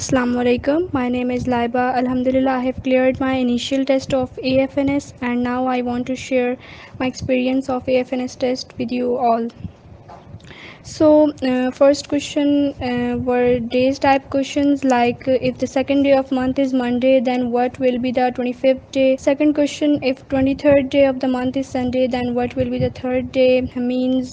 Assalamu alaikum. My name is Laiba. Alhamdulillah, I have cleared my initial test of AFNS and now I want to share my experience of AFNS test with you all. So first question were days type questions like if the second day of month is Monday, then what will be the 25th day. Second question, if 23rd day of the month is Sunday, then what will be the third day. Means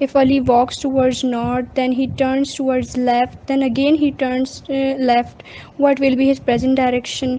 If Ali walks towards north, then he turns towards left, then again he turns left, what will be his present direction.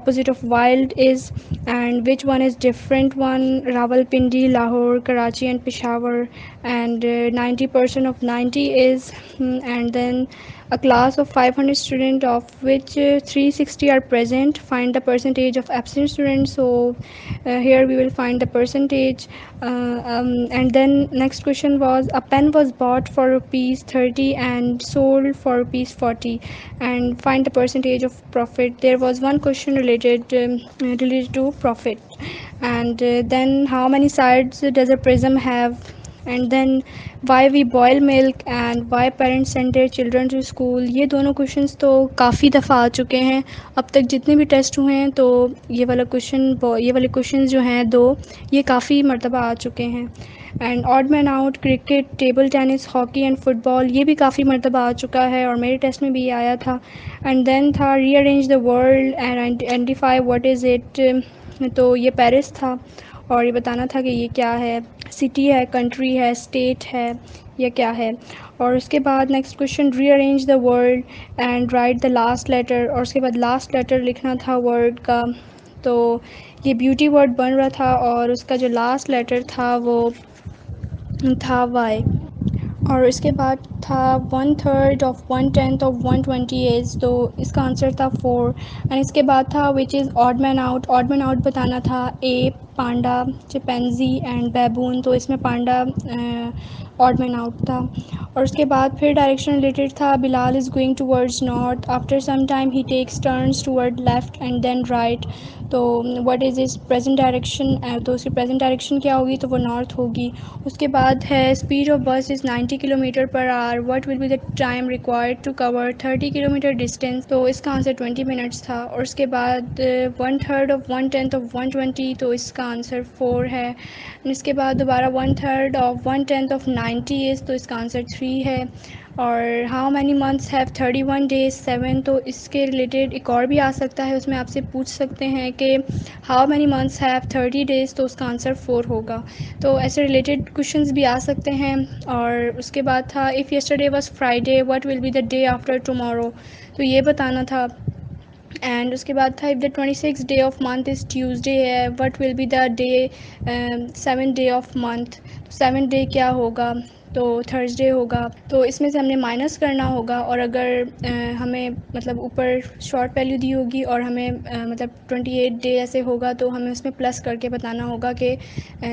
opposite of wild is and which one is different one. Rawalpindi, Lahore, Karachi and Peshawar, and 90% of 90 is and then a class of 500 students of which 360 are present. Find the percentage of absent students. So here we will find the percentage. And then next question was a pen was bought for rupees 30 and sold for rupees 40, and find the percentage of profit. There was one question related to profit. And then how many sides does a prism have, and then why we boil milk and why parents send their children to school. یہ دونوں questions تو کافی دفعہ آ چکے ہیں اب تک جتنے بھی ٹیسٹ ہوئے ہیں، تو یہ والے کوشچنز جو ہیں دو، یہ کافی مرتبہ آ چکے ہیں. And odd man out, cricket, table tennis, hockey and football, یہ بھی کافی مرتبہ آ چکا ہے اور میرے ٹیسٹ میں بھی یہ آیا تھا. اینڈ دین تھا rearrange the world and identify what is it. تو یہ پیرس تھا اور یہ بتانا تھا کہ یہ کیا ہے، سٹی ہے، کنٹری ہے، اسٹیٹ ہے، یا کیا ہے. اور اس کے بعد next question rearrange the word and write the last letter, اور اس کے بعد لاسٹ لیٹر لکھنا تھا ورڈ کا. تو یہ بیوٹی ورڈ بن رہا تھا اور اس کا جو لاسٹ لیٹر تھا وہ تھا وائی. اور اس کے بعد تھا 1/3 آف 1/10 آف 120 ایز، تو اس کا آنسر تھا 4. اینڈ اس کے بعد تھا which is odd man out. Odd man out بتانا تھا ape, panda, chimpanzee and baboon, تو اس میں پانڈا آڈ مین آؤٹ تھا. اور اس کے بعد پھر ڈائریکشن ریلیٹڈ تھا Bilal is going towards north, after some time he takes turns toward left and then right. تو what is is present direction, تو اس کی پریزنٹ ڈائریکشن کیا ہوگی، تو وہ نارتھ ہوگی. اس کے بعد ہے speed of bus is 90 kilometre per hour, what will be the time required to cover 30 kilometre distance, تو اس کا آنسر 20 منٹس تھا. اور اس کے بعد 1/3 آف 1/10 آف 120، تو اس کا آنسر 4 ہے. اس کے بعد دوبارہ 1/3 آف 1/10 آف 90 از، تو اس کا آنسر 3 ہے. اور how many months have 31 days 7، تو اس کے ریلیٹڈ ایک اور بھی آ سکتا ہے، اس میں آپ سے پوچھ سکتے ہیں کہ how many months have 30 days، تو اس کا آنسر 4 ہوگا. تو ایسے ریلیٹڈ کوشچنز بھی آ سکتے ہیں. اور اس کے بعد تھا if yesterday was Friday what will be the day after tomorrow, تو یہ بتانا تھا. اینڈ اس کے بعد تھا if the 26th day of month is Tuesday ہے، what will be the day 7th day of month, 7th day کیا ہوگا، تو تھرسڈے ہوگا. تو اس میں سے ہم نے مائنس کرنا ہوگا، اور اگر ہمیں مطلب اوپر شارٹ ویلیو دی ہوگی اور ہمیں مطلب 28 ڈے ایسے ہوگا، تو ہمیں اس میں پلس کر کے بتانا ہوگا کہ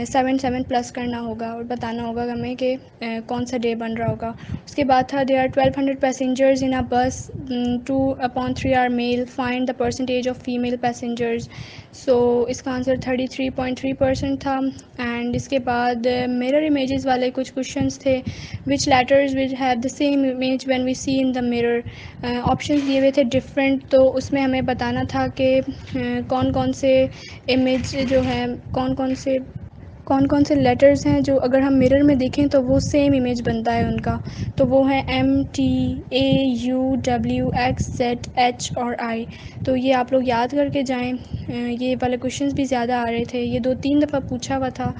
7 پلس کرنا ہوگا اور بتانا ہوگا ہمیں کہ کون سا ڈے بن رہا ہوگا. اس کے بعد تھا there are 1200 passengers in a bus, 2/3 are male, find the percentage of female passengers. So اس کا آنسر 33.3% تھا. اینڈ اس کے بعد میرر امیجز والے کچھ کوشچنس تھے. Which letters will have the same image when we see in the mirror. Options دیے ہوئے تھے ڈفرینٹ، تو اس میں ہمیں بتانا تھا کہ کون کون سے امیج جو ہیں، کون کون سے کون کون سے لیٹرز ہیں جو اگر ہم مرر میں دیکھیں تو وہ سیم امیج بنتا ہے ان کا. تو وہ ہیں MTAUWXZH اور I. تو یہ آپ لوگ یاد کر کے جائیں. یہ والے کوشچنس بھی زیادہ آ رہے تھے, یہ 2-3 دفعہ پوچھا ہوا تھا.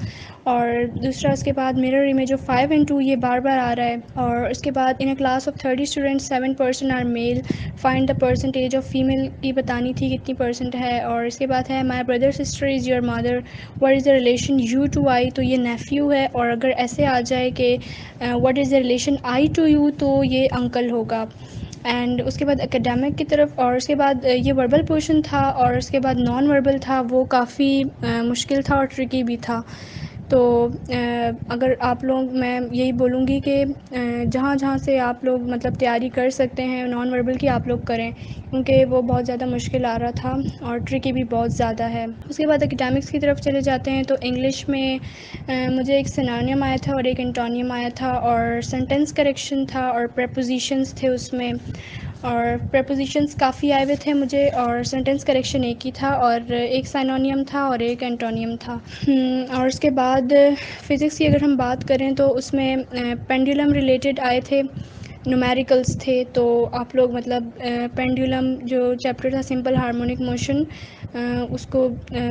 اور دوسرا اس کے بعد مرر امیج آف 5 and 2, یہ بار بار آ رہا ہے. اور اس کے بعد in a class of 30 students 7% are male, find the percentage of female کی بتانی تھی کتنی پرسنٹ ہے. اور اس کے بعد ہے my brother sister is your mother, what is the relation you to I, تو یہ نیفیو ہے. اور اگر ایسے آ جائے کہ what is the relation I to you, تو یہ انکل ہوگا. اینڈ اس کے بعد اکیڈیمک کی طرف, اور اس کے بعد یہ وربل پورشن تھا. اور اس کے بعد نان وربل تھا, وہ کافی مشکل تھا اور ٹرکی بھی تھا. تو اگر آپ لوگ, میں یہی بولوں گی کہ جہاں جہاں سے آپ لوگ مطلب تیاری کر سکتے ہیں نان وربل کی, آپ لوگ کریں, کیونکہ وہ بہت زیادہ مشکل آ رہا تھا اور ٹرکی بھی بہت زیادہ ہے. اس کے بعد اکیڈیمکس کی طرف چلے جاتے ہیں. تو انگلش میں مجھے ایک سینونیم آیا تھا اور ایک انٹونیم آیا تھا, اور سینٹینس کریکشن تھا, اور پریپوزیشنس تھے اس میں. اور پریپوزیشنس کافی آئے ہوئے تھے مجھے, اور سینٹینس کریکشن ایک ہی تھا, اور ایک سائنونیم تھا اور ایک اینٹونیم تھا. اور اس کے بعد فزکس کی اگر ہم بات کریں تو اس میں پینڈولم ریلیٹڈ آئے تھے, نومیریکلس تھے. تو آپ لوگ مطلب پینڈولم جو چیپٹر تھا سمپل ہارمونک موشن, اس کو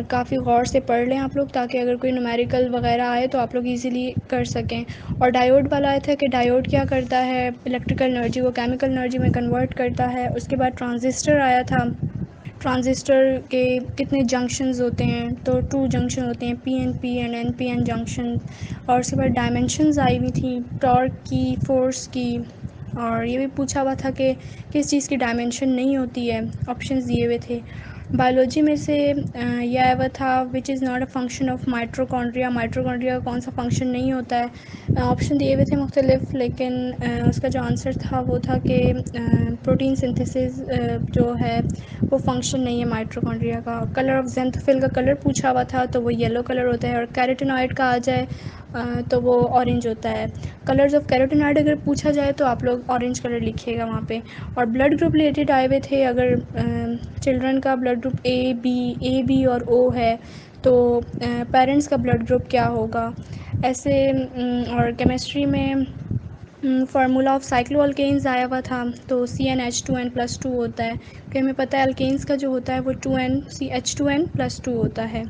کافی غور سے پڑھ لیں آپ لوگ, تاکہ اگر کوئی نومیریکل وغیرہ آئے تو آپ لوگ ایزیلی کر سکیں. اور ڈائیوڈ والا آیا تھا کہ ڈائیوڈ کیا کرتا ہے, الیکٹریکل انرجی کو کیمیکل انرجی میں کنورٹ کرتا ہے. اس کے بعد ٹرانزسٹر آیا تھا, ٹرانزسٹر کے کتنے جنکشنز ہوتے ہیں, تو 2 جنکشن ہوتے ہیں, P N P and N P N junction. اور اس کے بعد ڈائمنشنز آئی ہوئی تھیں, ٹارک کی, فورس کی. اور یہ بھی پوچھا ہوا تھا کہ کس چیز کی ڈائمنشن نہیں ہوتی ہے, آپشنز دیے ہوئے تھے. بایولوجی میں سے یہ آیا ہوا تھا which is not a function of mitochondria, mitochondria کا کون سا فنکشن نہیں ہوتا ہے. آپشن دیے ہوئے تھے مختلف, لیکن اس کا جو آنسر تھا وہ تھا کہ پروٹین سنتھیسس جو ہے وہ فنکشن نہیں ہے مائٹروکونڈریا کا. کلر آف زینتھوفل کا کلر پوچھا ہوا تھا, تو وہ یلو کلر ہوتا ہے. اور کیروٹینائڈ کا آ جائے تو وہ اورنج ہوتا ہے. کلرز آف کیروٹینائڈ اگر پوچھا جائے تو آپ لوگ اورنج کلر لکھیے گا وہاں پہ. اور بلڈ گروپ ریلیٹڈ آئے ہوئے تھے, اگر چلڈرن کا بلڈ گروپ اے بی اور او ہے تو پیرنٹس کا بلڈ گروپ کیا ہوگا, ایسے. اور کیمسٹری میں فارمولا آف سائیکلو الکینز آیا ہوا تھا, تو CnH2n+2 ہوتا ہے, کہ ہمیں پتہ ہے الکینز کا جو ہوتا ہے وہ 2NCH2n+2 ہوتا ہے.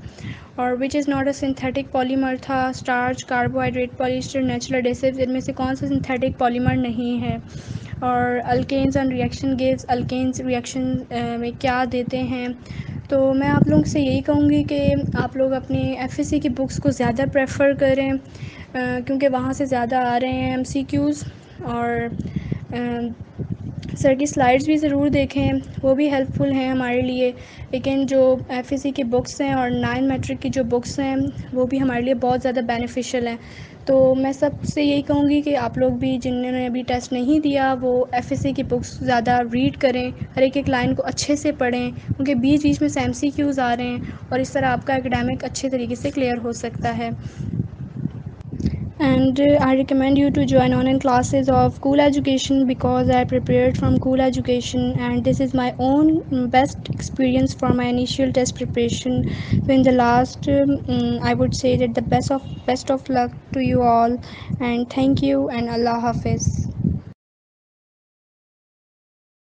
اور وچ از ناٹ اے سنتھیٹک پالیمر تھا, اسٹارچ, کاربوہائیڈریٹ, پولیسٹر, نیچرل ایڈیسیوز, ان میں سے کون سا سنتھیٹک پالیمر نہیں ہے. اور الکینز اینڈ ریئیکشن گیوز, الکینز ریئیکشن میں کیا دیتے ہیں. تو میں آپ لوگوں سے یہی کہوں گی کہ آپ لوگ اپنی FSC کی بکس کو زیادہ پریفر کریں, کیونکہ وہاں سے زیادہ آ رہے ہیں MCQs. اور سر کی سلائڈز بھی ضرور دیکھیں, وہ بھی ہیلپ فل ہیں ہمارے لیے. لیکن جو FSC کی بکس ہیں اور 9 میٹرک کی جو بکس ہیں وہ بھی ہمارے لیے بہت زیادہ بینیفیشیل ہیں. تو میں سب سے یہی کہوں گی کہ آپ لوگ بھی جنہوں نے ابھی ٹیسٹ نہیں دیا وہ FSC کی بکس زیادہ ریڈ کریں, ہر ایک لائن کو اچھے سے پڑھیں, کیونکہ بیچ بیچ میں MCQs آ رہے ہیں, اور اس طرح آپ کا اکیڈیمک اچھے طریقے سے کلیئر ہو سکتا ہے. And I recommend you to join online classes of Cool Education, because I prepared from Cool Education, and this is my own best experience for my initial test preparation. So in the last, I would say that the best of luck to you all, and thank you, and Allah Hafiz.